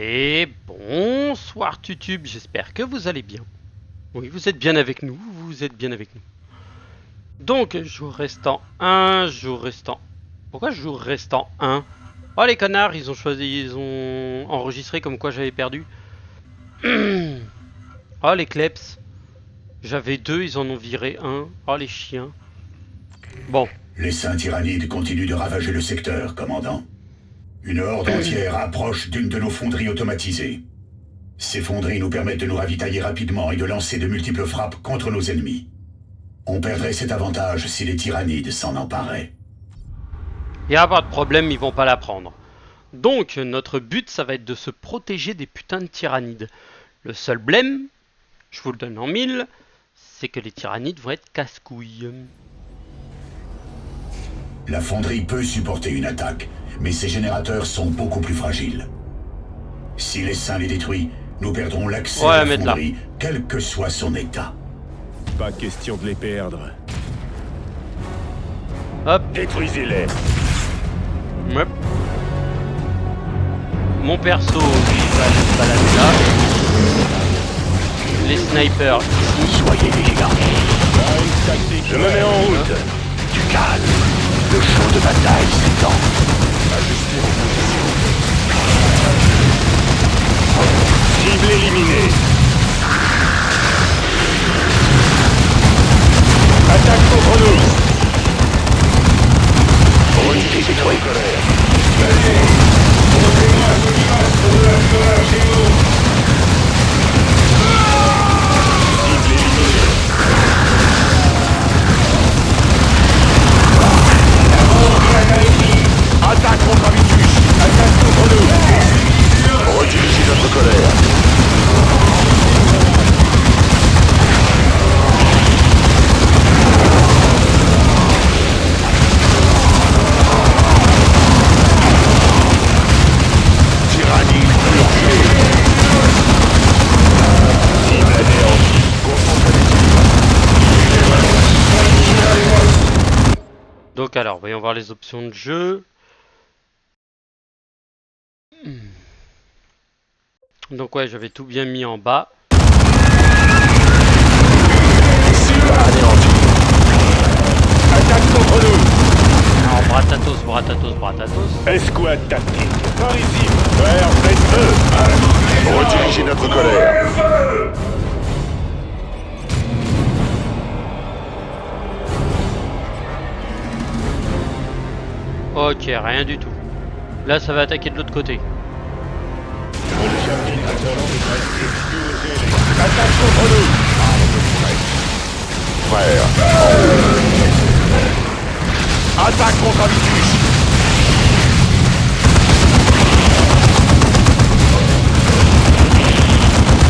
Et bonsoir YouTube, j'espère que vous allez bien. Oui, vous êtes bien avec nous, vous êtes bien avec nous. Donc, jour restant 1, jour restant... Pourquoi jour restant 1? Oh les connards, ils ont choisi, ils ont enregistré comme quoi j'avais perdu. Oh les kleps. J'avais 2, ils en ont viré 1. Oh les chiens. Bon. Les saints tyrannides continuent de ravager le secteur, commandant. Une horde entière approche d'une de nos fonderies automatisées. Ces fonderies nous permettent de nous ravitailler rapidement et de lancer de multiples frappes contre nos ennemis. On perdrait cet avantage si les tyrannides s'en emparaient. Y a pas de problème, ils vont pas la prendre. Donc, notre but, ça va être de se protéger des putains de tyrannides. Le seul blême, je vous le donne en 1000, c'est que les tyrannides vont être casse-couilles. La fonderie peut supporter une attaque, mais ses générateurs sont beaucoup plus fragiles. Si les saints les détruisent, nous perdrons l'accès à la fonderie, quel que soit son état. Pas question de les perdre. Hop. Détruisez-les. Hop. Mon perso, il va se balader là. Les snipers ici. Soyez vigilants. Je me mets en route. Du calme. Le champ de bataille s'étend. Ajustez vos positions. Cible éliminée. Attaque contre nous. Unité détruite. Cible éliminée. Attaque contre Habitus. Attaque contre nous. Redirigez notre colère. Tyrannie purgée. Cible anéantie. Donc alors, voyons voir les options de jeu. Donc ouais, j'avais tout bien mis en bas. Cible anéantie. Attaque contre nous. Alors, bratatos. Escouade tactique. Par ici. Frère, faites feu. Redirigez notre colère. Ok, rien du tout. Là, ça va attaquer de l'autre côté. Attaque contre nous. Frère. Attaque contre Habitus.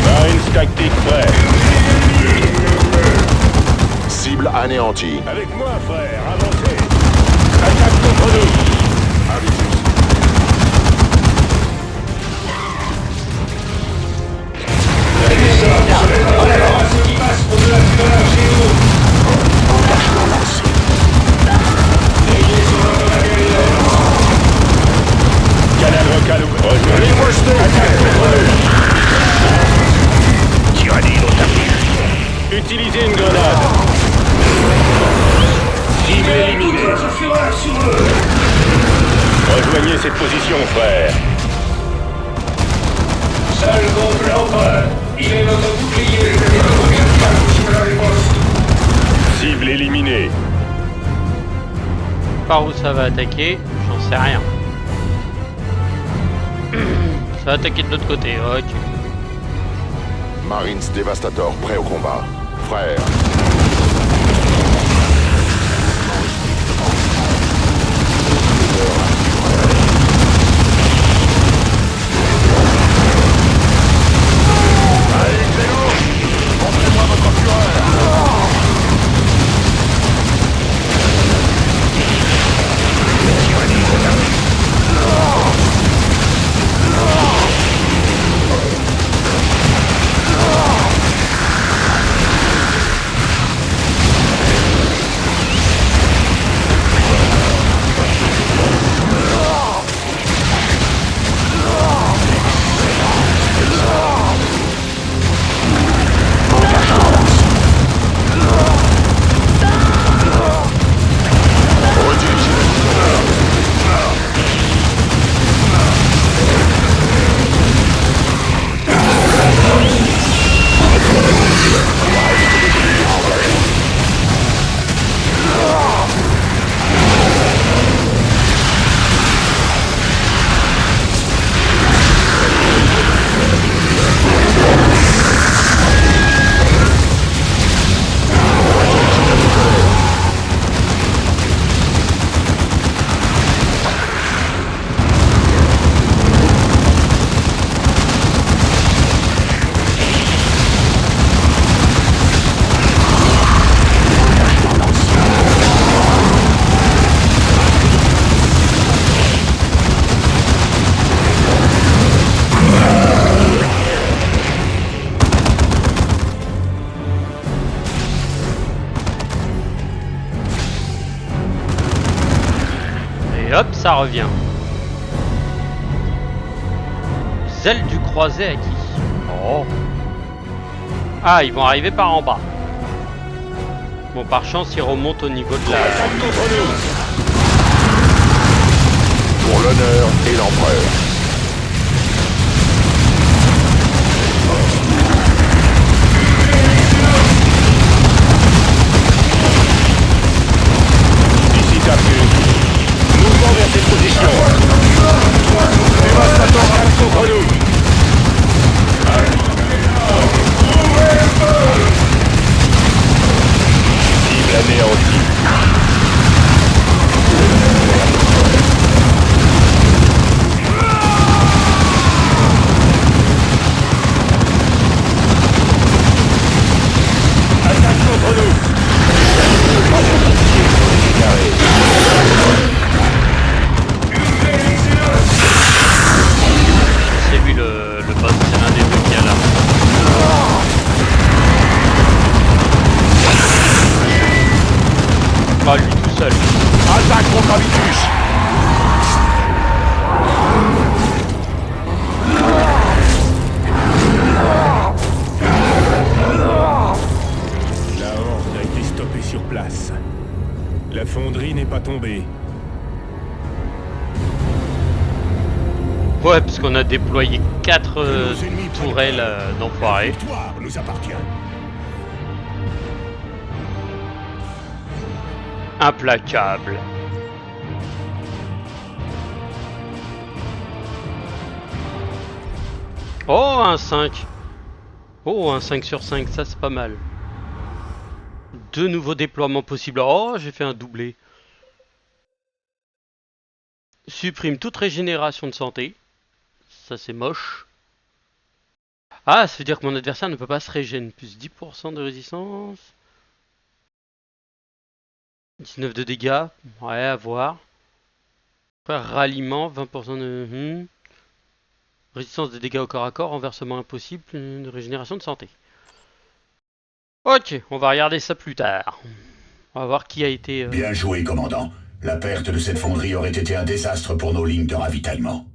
Marines tactique prêt. Cible anéantie. Avec moi, frère, avancez. Attaque contre nous. Habitus. Engagement lancé. Cadavre calou. Rejoignez-moi, attaque contre nous. Tyrannides ont appris. Utilisez une grenade. Cible éliminée. Rejoignez cette position, frère. Seul contre l'empereur. Il est notre bouclier et notre gardien sur la riposte. Cible éliminée. Par où ça va attaquer, j'en sais rien. Ça va attaquer de l'autre côté, ok. Marines Devastator prêt au combat. Frère. Allez, c'est lourd. Montrez-moi votre fureur. ça revient. Zèle du croisé acquis. Oh. Ah, ils vont arriver par en bas. Bon, par chance, ils remontent au niveau de la... Pour l'honneur et l'empereur. Ici Tarkus. Mouvement vers cette position. Dévastateur reste contre nous. Cible anéantie. Attaque contre nous. Carré. C'est lui le boss, c'est l'un des deux qui a là. Pas lui tout seul. Attaque contre Habitus. La horde a été stoppée sur place. La fonderie n'est pas tombée. Ouais, parce qu'on a déployé 4 Nos ennemis tourelles La d'enfoirés. victoire nous appartient. Implacable. Oh, un 5. Oh, un 5 sur 5, ça c'est pas mal. 2 nouveaux déploiements possibles. Oh, j'ai fait un doublé. Supprime toute régénération de santé. Ça c'est moche. Ah, ça veut dire que mon adversaire ne peut pas se régénérer. Plus 10% de résistance. 19 de dégâts. Ouais, à voir. Après, ralliement, 20% de... Résistance des dégâts au corps à corps, renversement impossible, de régénération de santé. Ok, on va regarder ça plus tard. On va voir qui a été... Bien joué, commandant. La perte de cette fonderie aurait été un désastre pour nos lignes de ravitaillement.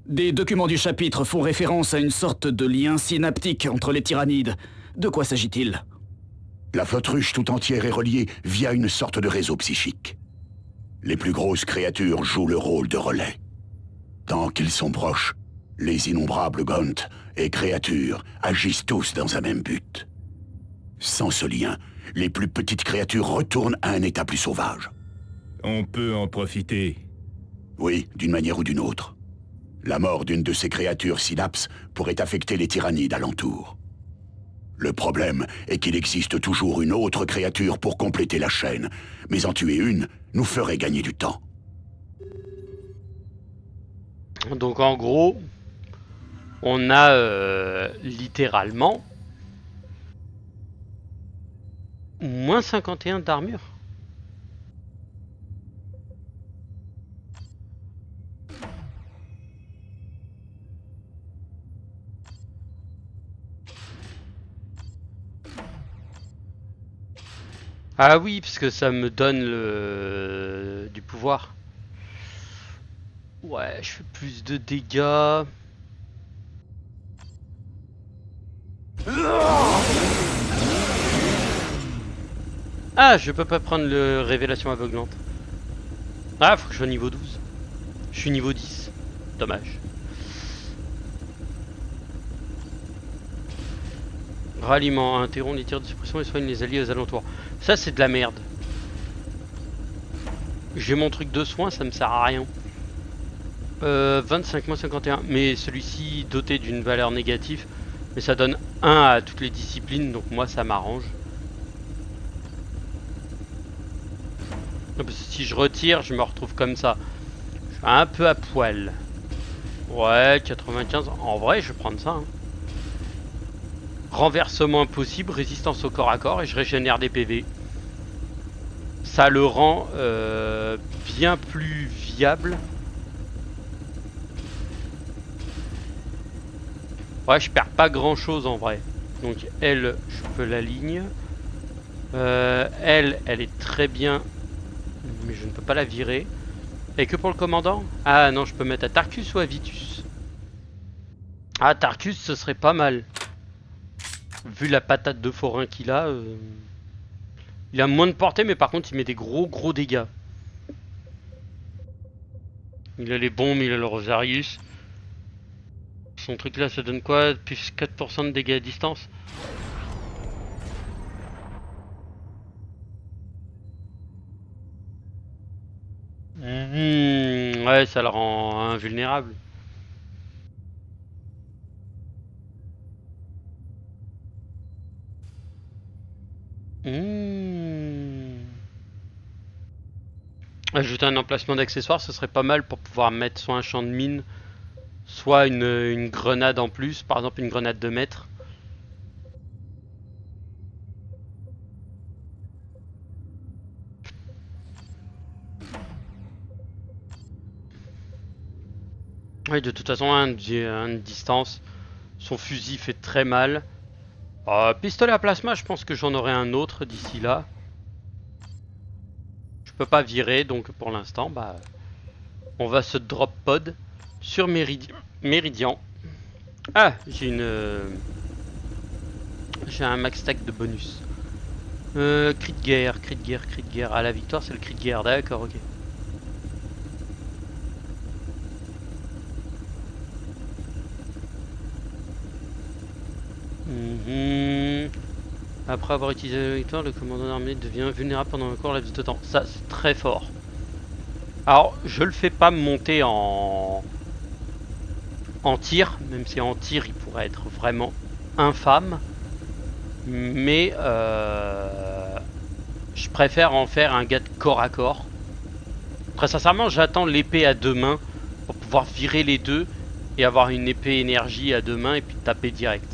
Des documents du chapitre font référence à une sorte de lien synaptique entre les tyrannides. De quoi s'agit-il? La flotte ruche tout entière est reliée via une sorte de réseau psychique. Les plus grosses créatures jouent le rôle de relais. Tant qu'ils sont proches, les innombrables Gaunt et créatures agissent tous dans un même but. Sans ce lien, les plus petites créatures retournent à un état plus sauvage. On peut en profiter. Oui, d'une manière ou d'une autre. La mort d'une de ces créatures synapses pourrait affecter les tyrannides alentour. Le problème est qu'il existe toujours une autre créature pour compléter la chaîne, mais en tuer une nous ferait gagner du temps. Donc en gros, on a littéralement moins 51 d'armure. Ah oui, parce que ça me donne du pouvoir. Ouais, je fais plus de dégâts. Ah, je peux pas prendre le révélation aveuglante. Ah, faut que je sois niveau 12. Je suis niveau 10. Dommage. Ralliement, interrompt les tirs de suppression et soigne les alliés aux alentours. Ça, c'est de la merde. J'ai mon truc de soin, ça me sert à rien. 25 moins 51. Mais celui-ci doté d'une valeur négative. Mais ça donne 1 à toutes les disciplines, donc moi ça m'arrange. Si je retire, je me retrouve comme ça. Je suis un peu à poil. Ouais, 95. En vrai, je vais prendre ça. Hein. Renversement impossible, résistance au corps à corps et je régénère des PV. Ça le rend bien plus viable. Ouais, je perds pas grand chose en vrai. Donc elle, je peux la ligne. Elle est très bien. Mais je ne peux pas la virer. Et que pour le commandant? Ah non, je peux mettre à Tarkus ou à Vitus. Ah, Tarkus, ce serait pas mal. Vu la patate de forain qu'il a, il a moins de portée, mais par contre, il met des gros dégâts. Il a les bombes, il a le Rosarius. Son truc là, ça donne quoi? Plus 4% de dégâts à distance. Ouais, ça le rend invulnérable. Ajouter un emplacement d'accessoires, ce serait pas mal pour pouvoir mettre soit un champ de mine, soit une grenade en plus, par exemple une grenade de mètre. Oui, de toute façon, un de distance, son fusil fait très mal. Pistolet à plasma, je pense que j'en aurai un autre d'ici là. Je peux pas virer, donc pour l'instant, bah, on va se drop pod sur Méridian. Ah, j'ai un max stack de bonus. Cri de guerre. Ah, la victoire, c'est le cri de guerre, d'accord, ok. Après avoir utilisé la victoire, le commandant d'armée devient vulnérable pendant un court laps de temps. Ça, c'est très fort. Alors, je le fais pas monter en tir, même si en tir, il pourrait être vraiment infâme. Mais je préfère en faire un gars de corps à corps. Très sincèrement, j'attends l'épée à deux mains pour pouvoir virer les deux et avoir une épée énergie à deux mains et puis taper direct.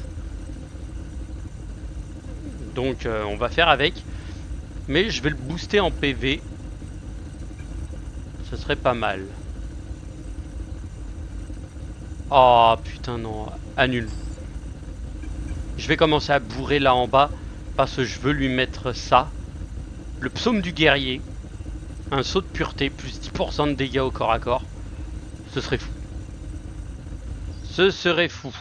Donc on va faire avec. Mais je vais le booster en PV. Ce serait pas mal. Oh putain non, annule. Je vais commencer à bourrer là en bas parce que je veux lui mettre ça. Le psaume du guerrier. Un saut de pureté, plus 10% de dégâts au corps à corps. Ce serait fou. Ce serait fou.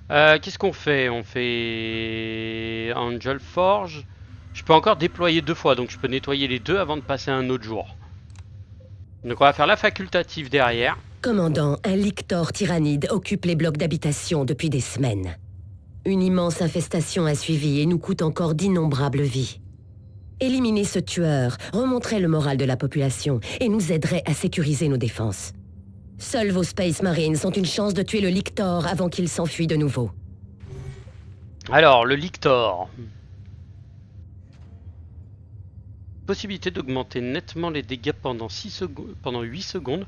Qu'est-ce qu'on fait? On fait Angel Forge. Je peux encore déployer deux fois, donc je peux nettoyer les deux avant de passer un autre jour. Donc on va faire la facultative derrière. Commandant, un lictor tyrannide occupe les blocs d'habitation depuis des semaines. Une immense infestation a suivi et nous coûte encore d'innombrables vies. Éliminer ce tueur remonterait le moral de la population et nous aiderait à sécuriser nos défenses. Seuls vos Space Marines ont une chance de tuer le lictor avant qu'il s'enfuit de nouveau. Alors, le lictor. Possibilité d'augmenter nettement les dégâts pendant 8 secondes.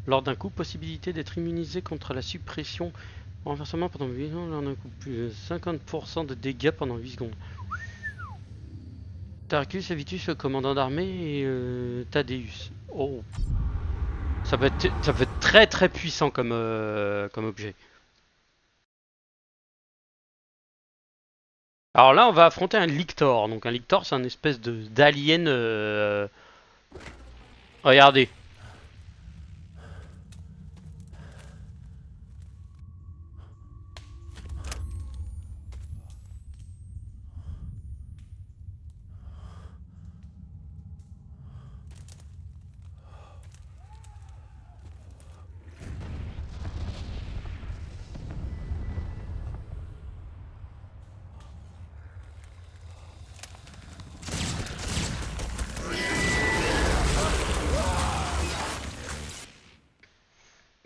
Lors d'un coup, possibilité d'être immunisé contre la suppression. Renversement pendant 8 secondes. Lors d'un coup, plus de 50% de dégâts pendant 8 secondes. Tarkus, Avitus, le commandant d'armée et Thaddeus. Oh. Ça peut être très très puissant comme objet. Alors là, on va affronter un lictor. Donc un lictor, c'est un espèce d'alien. Regardez.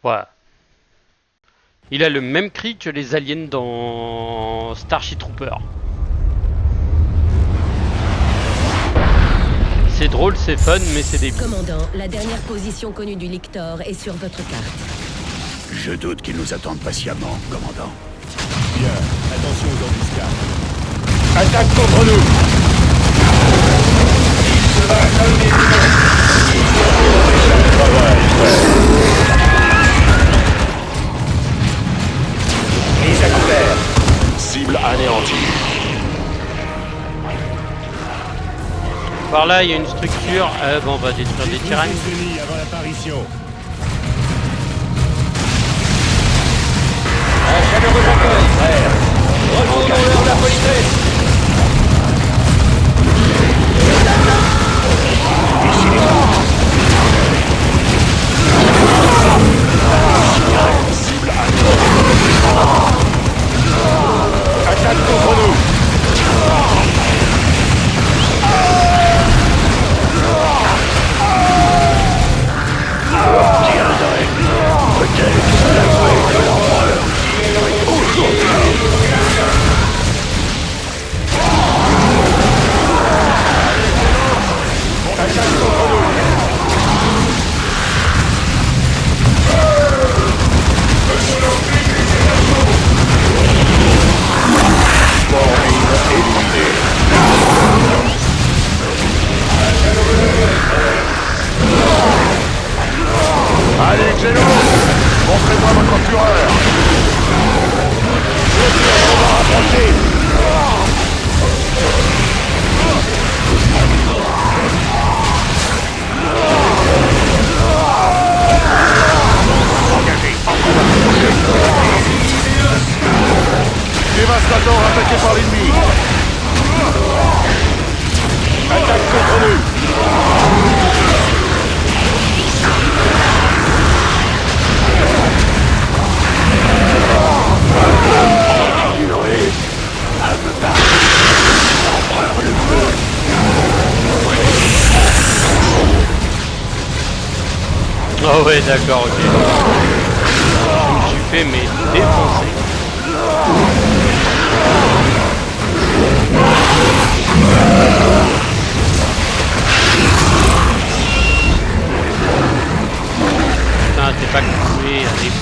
Voilà. Il a le même cri que les aliens dans Starship Trooper. C'est drôle, c'est fun, mais c'est débile. Commandant, la dernière position connue du lictor est sur votre carte. Je doute qu'ils nous attendent patiemment, commandant. Bien, attention aux embuscades. Attaque contre nous! Mise à couvert. Cible anéantie. Par là, il y a une structure. Bon, on va détruire des tyrannies. Décennie avant l'apparition. Attaque contre nous. Allez, Xeno, montrez-moi votre fureur. On va rapprocher. Engagé. Dévastator attaqué par l'ennemi. Attaque contre nous. Oh ouais, d'accord, ok. Je me suis fait mais défoncer. Putain, t'es pas coupé, allez.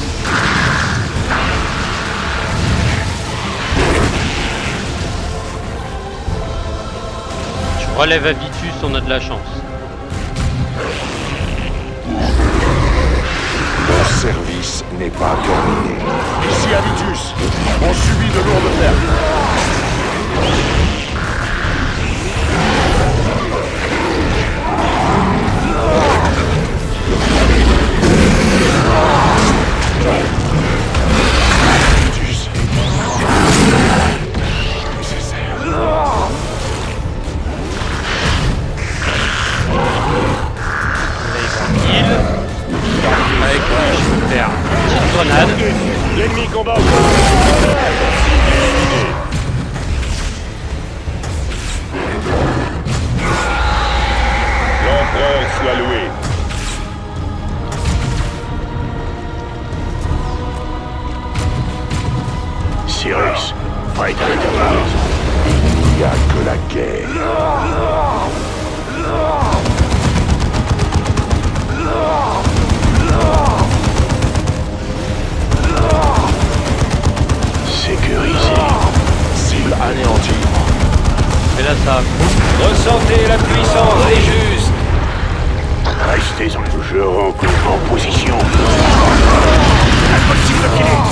Je relève à Vitus, on a de la chance. Mon service n'est pas terminé. Ici Avitus, on subit de lourdes pertes. Avitus est nécessaire. Heal. Avec lui, je peux faire une petite grenade. L'ennemi combat. L'empereur soit loué. Cyrus, prête à l'intervenir. Il n'y a que la guerre. Sécurisé. Cible anéantie. Et là, ça. Ressentez la puissance des justes. Restez en... Je rencontre en position. Impossible qu'il est.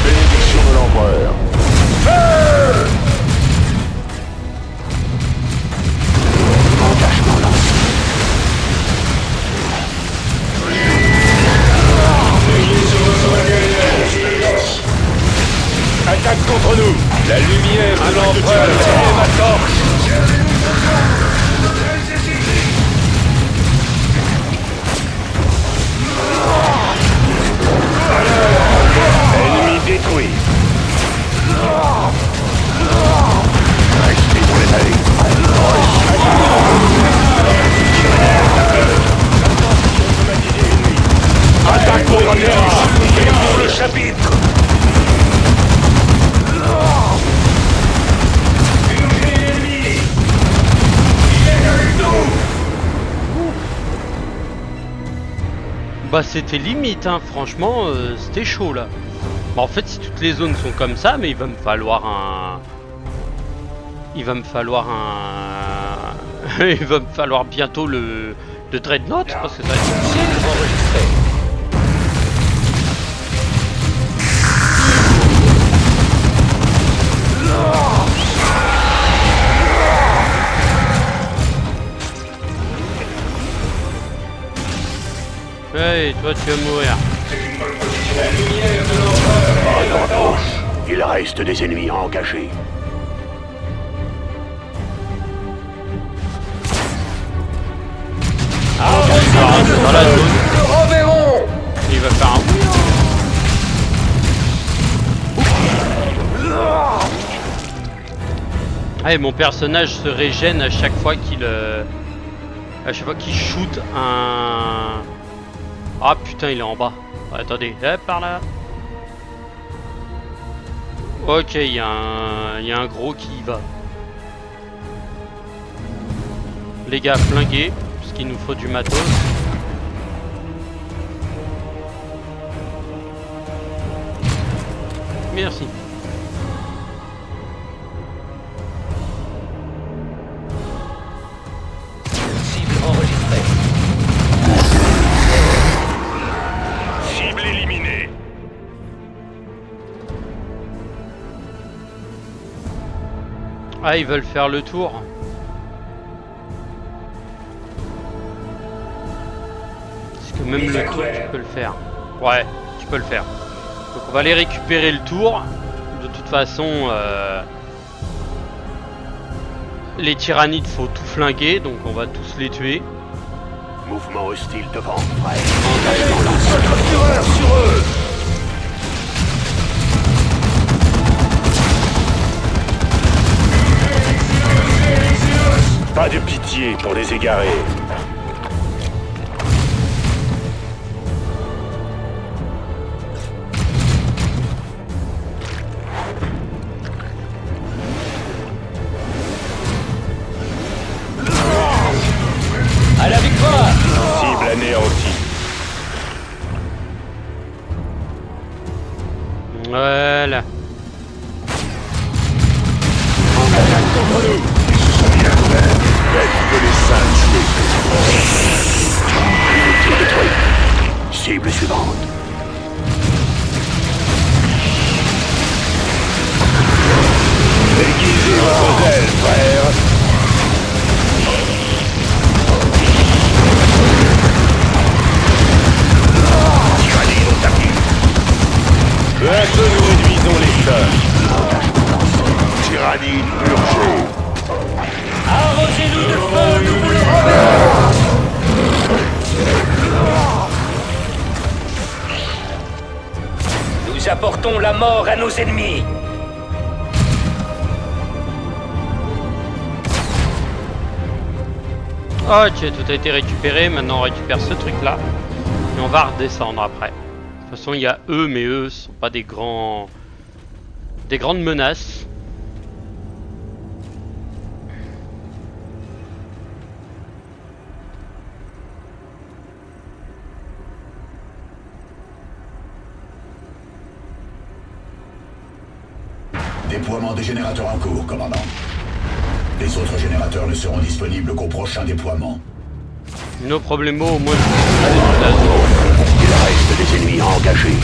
Bénédiction de l'empereur. Engagement lancé. Attaque contre nous. La lumière de l'empereur est ma torche. Ennemi détruit. Restez dans les allées. Attaque contre terre. Pour le chapitre. Bah c'était limite, hein. Franchement, c'était chaud là. Bah, en fait, si toutes les zones sont comme ça, mais il va me falloir un... Il va me falloir bientôt De Dreadnought, parce que ça va être... Cible enregistrée. Hey, toi tu vas mourir. C'est une bonne position. La lumière de l'horreur est à gauche. Il reste des ennemis engagés. Dans la zone, Le reverrons. il va faire un... Ah, et mon personnage se régène à chaque fois qu'il shoot un... Ah putain, il est en bas. Attendez, par là. Ok, il y a un gros qui y va. Les gars, flingués, parce qu'il nous faut du matos. Merci. Cible enregistrée. Cible éliminée. Ah, ils veulent faire le tour. Parce que même le tour, tu peux le faire. Ouais, tu peux le faire. Donc on va aller récupérer le tour. De toute façon, les tyrannides, faut tout flinguer, donc on va tous les tuer. Mouvement hostile devant. Tireur sur eux. Pas de pitié pour les égarés. À la victoire. Cible anéantie. Voilà. Faites que les saints tués. Cible suivante. Aiguisez votre zèle, frère. Peu à peu, nous réduisons les sols. Tyrannie purgée. Arrosez-nous de feu, nous vous le rendons. Nous apportons la mort à nos ennemis. Ok, tout a été récupéré. Maintenant, on récupère ce truc-là. Et on va redescendre après. De toute façon, il y a eux, mais eux sont pas des grandes menaces. Déploiement des générateurs en cours, commandant. Les autres générateurs ne seront disponibles qu'au prochain déploiement. Nos problèmes, au moins. Il reste des ennemis engagés.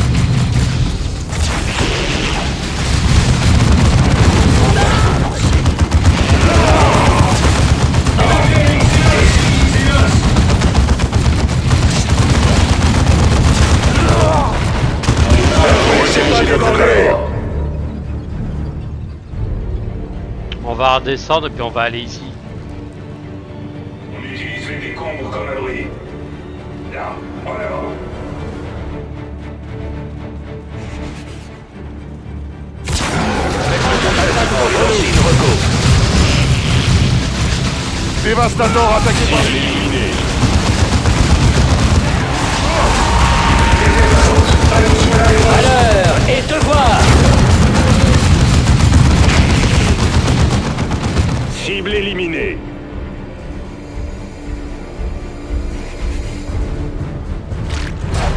On va redescendre et puis on va aller ici. On utilise les décombres comme abri. Là, en avant. Dévastator attaqué par éliminé. À l'heure et devoir. Cible éliminée.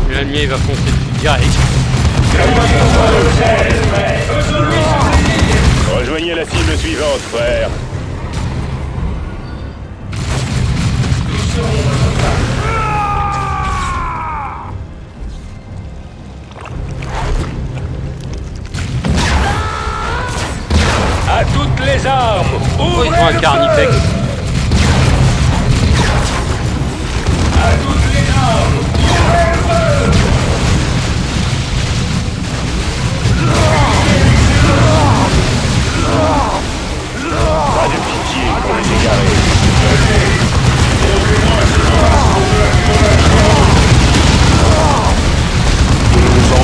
Le mien il va foncer dessus direct. Rejoignez la cible suivante, frère. Nous serons votre part. à Carnifex. Pas de pitié pour les égarés. Ils nous en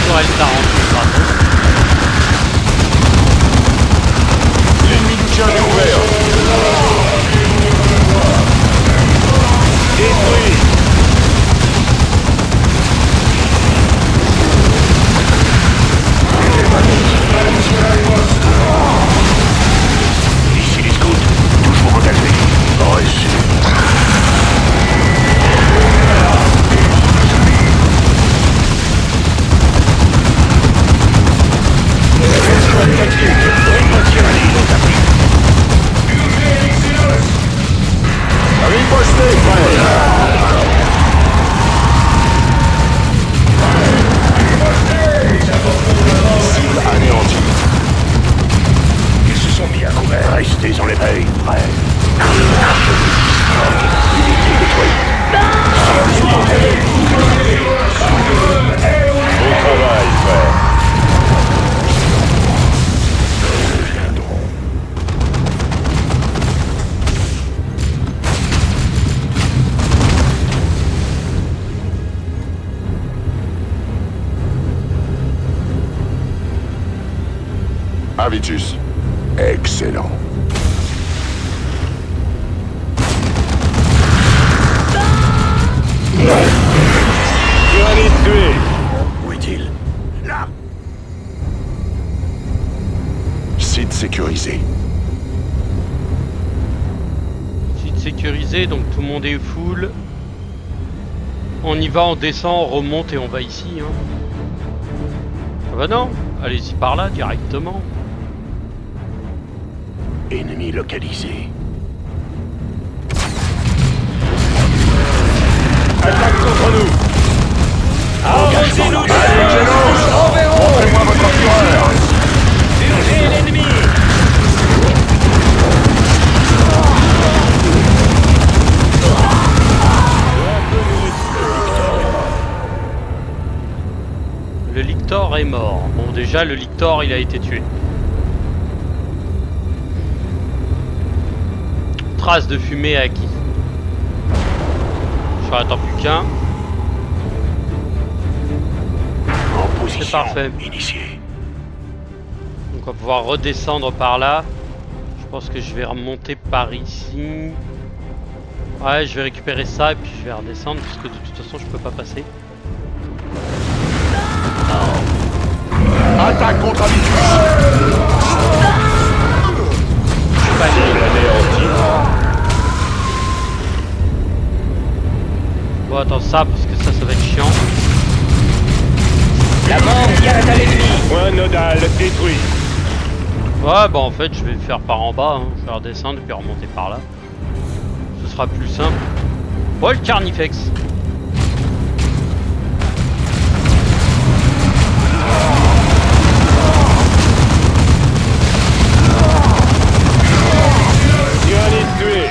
Ouais, ça rentre. L'ennemi du tien est ouvert. Détruit. Ici les scouts, toujours engagés. Reçu. Riposté, cible anéantie. Ils se sont mis à couvert. Restez en l'éveil. Prêt. Unité détruite. Bon travail, frère. Avitus. Excellent. Tyrannide tué. Où est-il? Là. Site sécurisé. Site sécurisé, donc tout le monde est full. On y va, on descend, on remonte et on va ici. Hein. Ah bah non, allez-y par là directement. Ennemi localisé. Attaque contre nous. Engagement. Montrez-moi votre fureur. Purgez l'ennemi. Le Lictor est mort. Bon, déjà, le Lictor, il a été tué. Trace de fumée acquis. J'en attends plus qu'un. En position. C'est parfait. Initié. Donc on va pouvoir redescendre par là. Je pense que je vais remonter par ici. Ouais, je vais récupérer ça et puis je vais redescendre parce que de toute façon je peux pas passer. Attaque contre Avitus. Bon, attends ça parce que ça va être chiant. La mort vient à l'ennemi. Point nodal détruit. Ouais, bah en fait je vais le faire par en bas. Hein. Je vais redescendre et puis remonter par là. Ce sera plus simple. Oh, le Carnifex. Tyrannide tué.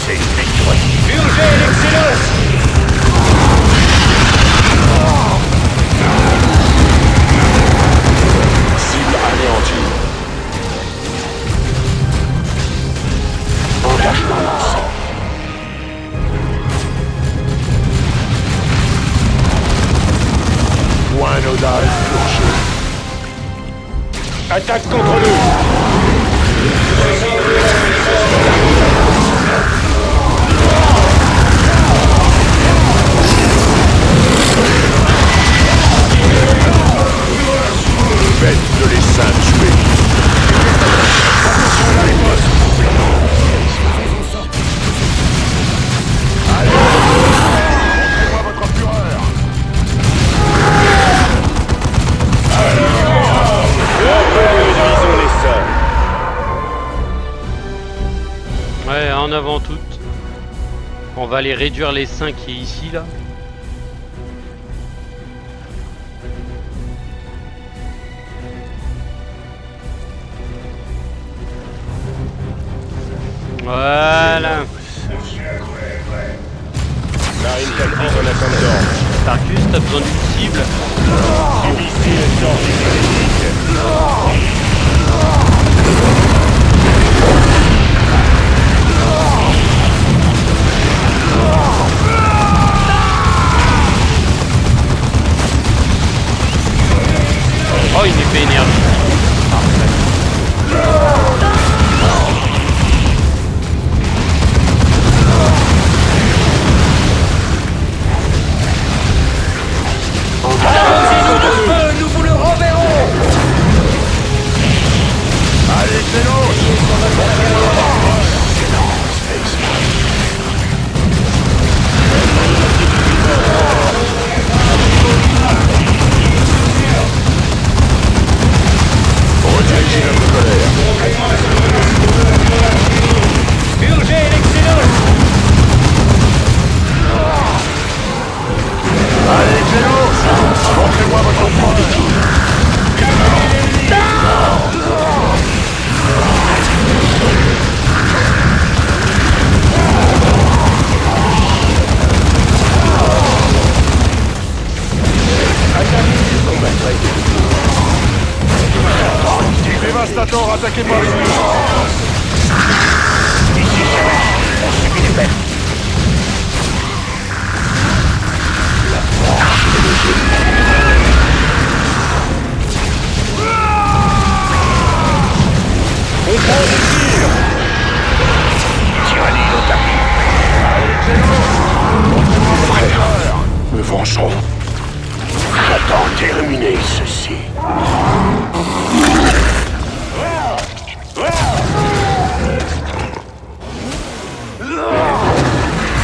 C'est détruit. Purgez l'excellence. Cible anéantie. Engagement lancé. Point nodal purgé. Attaque contre nous. Faites de l'essaim tué. Attention à la riposte. Allez, montrez-moi votre fureur. Réduisons les sols. va aller réduire les 5 qui est ici là. Voilà. Marine tactique en attente d'ordre. Tarkus, t'as besoin d'une cible. Du missile critique. Oh, une épée énergie. Nous vous le renverrons. Allez, Xenos! Redirigez notre colère. Purgez les Xenos. Allez, Xenos! Montrez-moi votre force. Dévastator attaqué par les on prend des tirs. Tyrannide au tapis. Frère, me vengerons. J'attends terminer ceci.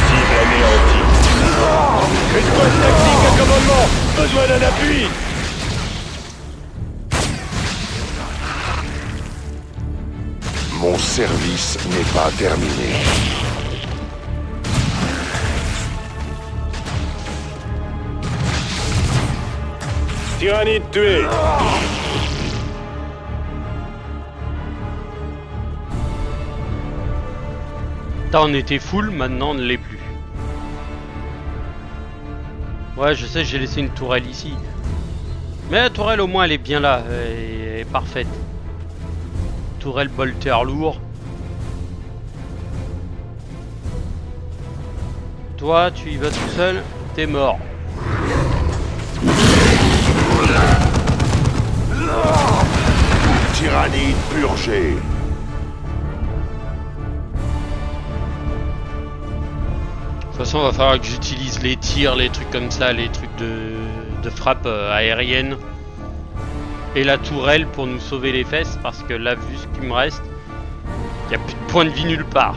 Cible anéantie. Escouade tactique à commandement. Besoin d'un appui. Mon service n'est pas terminé. Tyrannide tué. Putain, on était full, maintenant on ne l'est plus. Ouais, je sais, j'ai laissé une tourelle ici. Mais la tourelle, au moins, elle est bien là. Elle est parfaite. Tourelle bolter lourd. Toi, tu y vas tout seul, t'es mort. Tyrannide purgée. De toute façon, va falloir que j'utilise les tirs, les trucs comme ça, les trucs de frappe aérienne. Et la tourelle pour nous sauver les fesses, parce que là, vu ce qu'il me reste, il n'y a plus de points de vie nulle part.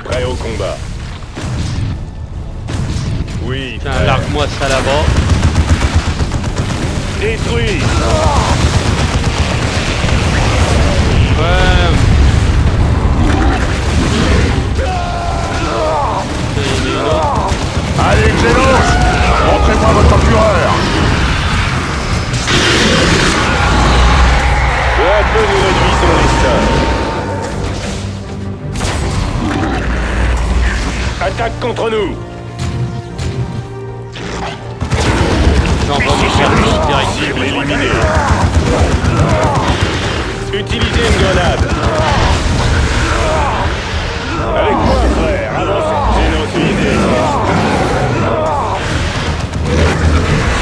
Prêt au combat. Oui. Tiens, largue-moi ça là-bas. Détruit. Ouais. Allez, Xenos, montrez-moi votre fureur. Peu à peu, nous réduisons les stocks. Attaque contre nous. J'envoie mon service direct. Cible éliminée. Utilisez une grenade. Avec moi, frère, avancez. Xenos visé.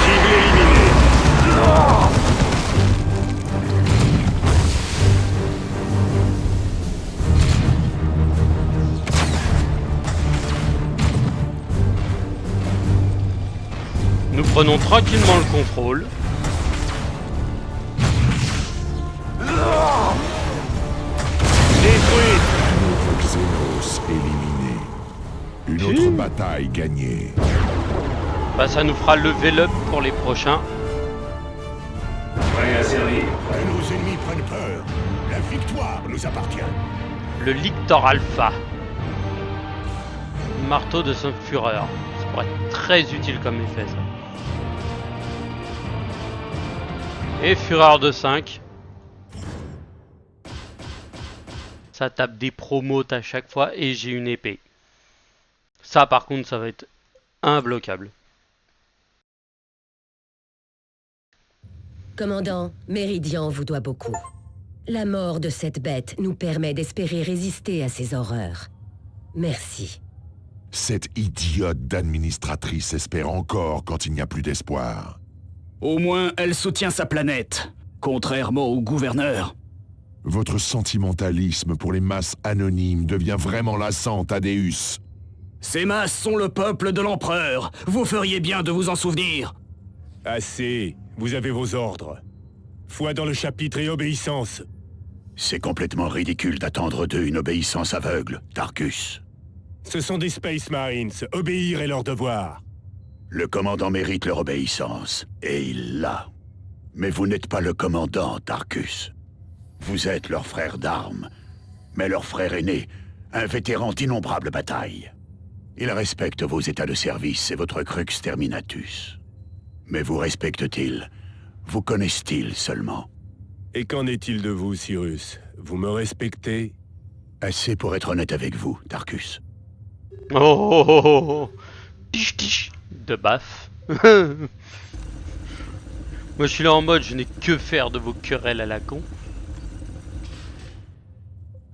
Cible éliminée. Nous prenons tranquillement le contrôle. Détruite. Notre Xenos éliminé. Une autre bataille gagnée. Bah, ça nous fera level up pour les prochains. Prêt à servir. Que nos ennemis prennent peur. La victoire nous appartient. Le Lictor Alpha. Marteau de Fureur. Ça pourrait être très utile comme effet, ça. Et Fureur de 5. Ça tape des promotes à chaque fois et j'ai une épée. Ça par contre ça va être imbloquable. Commandant, Méridian vous doit beaucoup. La mort de cette bête nous permet d'espérer résister à ces horreurs. Merci. Cette idiote d'administratrice espère encore quand il n'y a plus d'espoir. Au moins, elle soutient sa planète, contrairement au gouverneur. Votre sentimentalisme pour les masses anonymes devient vraiment lassant, Thaddeus. Ces masses sont le peuple de l'empereur. Vous feriez bien de vous en souvenir. Assez, vous avez vos ordres. Foi dans le chapitre et obéissance. C'est complètement ridicule d'attendre d'eux une obéissance aveugle, Tarkus. Ce sont des Space Marines, obéir est leur devoir. Le commandant mérite leur obéissance, et il l'a. Mais vous n'êtes pas le commandant, Tarkus. Vous êtes leur frère d'armes, mais leur frère aîné, un vétéran d'innombrables batailles. Il respecte vos états de service et votre crux terminatus. Mais vous respecte-t-il? Vous connaissent-ils seulement? Et qu'en est-il de vous, Cyrus? Vous me respectez? Assez pour être honnête avec vous, Tarkus. Oh, oh, oh, oh, oh. Tiche, tiche. De baffe. Moi je suis là en mode je n'ai que faire de vos querelles à la con.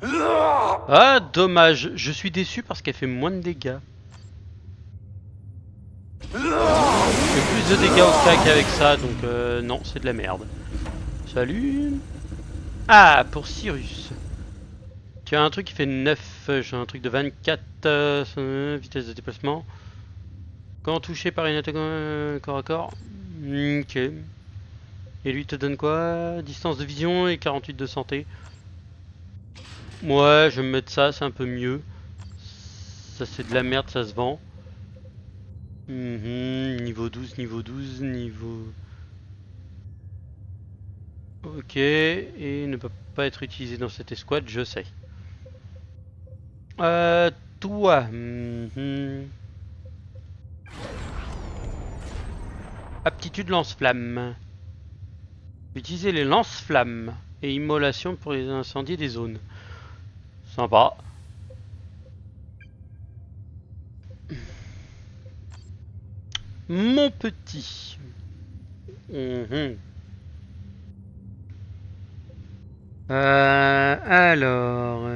Ah dommage, je suis déçu parce qu'elle fait moins de dégâts. Je fais plus de dégâts au cac avec ça, donc non, c'est de la merde. Salut. Ah, pour Cyrus. Tu as un truc qui fait 9, j'ai un truc de 24 vitesse de déplacement. Quand touché par une attaque corps à corps. Ok. Et lui te donne quoi? Distance de vision et 48 de santé. Ouais, je vais me mettre ça, c'est un peu mieux. Ça c'est de la merde, ça se vend. Niveau 12, niveau 12, niveau... Ok, et ne peut pas être utilisé dans cette escouade, je sais. Toi... Aptitude lance-flamme. Utiliser les lance-flammes et immolation pour les incendier des zones. Sympa. Mon petit. Alors...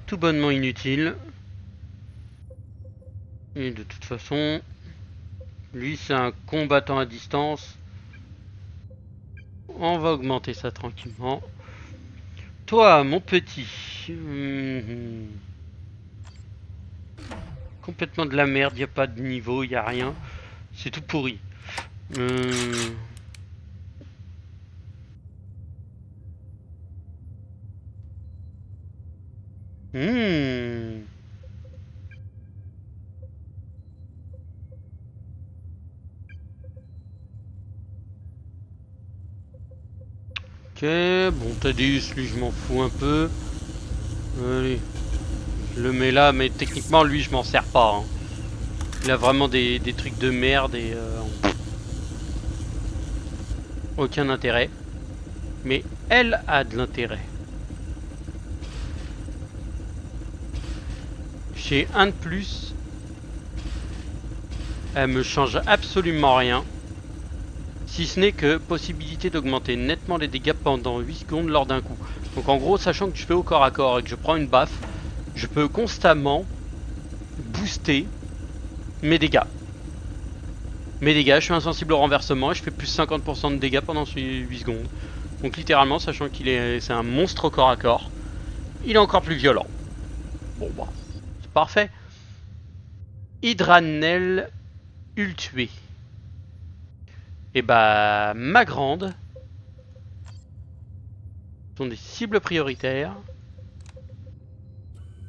Tout bonnement inutile. Et de toute façon, lui c'est un combattant à distance. On va augmenter ça tranquillement. Toi, mon petit. Complètement de la merde, y a pas de niveau, y a rien. C'est tout pourri. Ok, bon Thaddeus, lui je m'en fous un peu. Allez, je le mets là, mais techniquement lui je m'en sers pas. Hein. Il a vraiment des trucs de merde et aucun intérêt. Mais elle a de l'intérêt. J'ai un de plus. Elle me change absolument rien. Si ce n'est que possibilité d'augmenter nettement les dégâts pendant 8 secondes lors d'un coup. Donc en gros, sachant que je fais au corps à corps et que je prends une baffe, je peux constamment booster mes dégâts. Mes dégâts, je suis insensible au renversement et je fais plus 50% de dégâts pendant 8 secondes. Donc littéralement, sachant qu'il est, c'est un monstre au corps à corps, il est encore plus violent. Bon bah, c'est parfait. Hydranel Ultué. Et bah, ma grande sont des cibles prioritaires.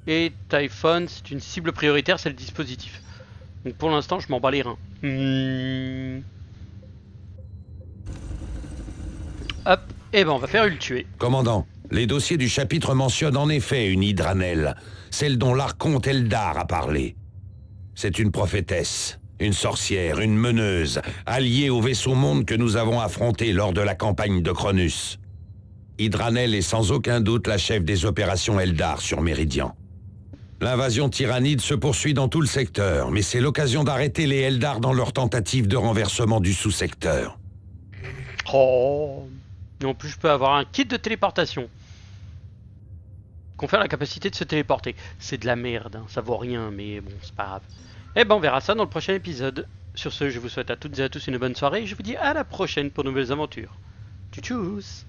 Et Typhon, c'est une cible prioritaire, c'est le dispositif. Donc pour l'instant, je m'en bats les reins. Hop, et ben on va faire le tuer. Commandant, les dossiers du chapitre mentionnent en effet une Hydranel, celle dont l'archonte Eldar a parlé. C'est une prophétesse, une sorcière, une meneuse, alliée au vaisseau monde que nous avons affronté lors de la campagne de Cronus. Hydranel est sans aucun doute la chef des opérations Eldar sur Méridian. L'invasion tyrannide se poursuit dans tout le secteur, mais c'est l'occasion d'arrêter les Eldar dans leur tentative de renversement du sous-secteur. Oh. Et en plus, je peux avoir un kit de téléportation. Confère la capacité de se téléporter. C'est de la merde, hein. Ça vaut rien, mais bon, c'est pas grave. Et ben, on verra ça dans le prochain épisode. Sur ce, je vous souhaite à toutes et à tous une bonne soirée et je vous dis à la prochaine pour de nouvelles aventures. Tchuss.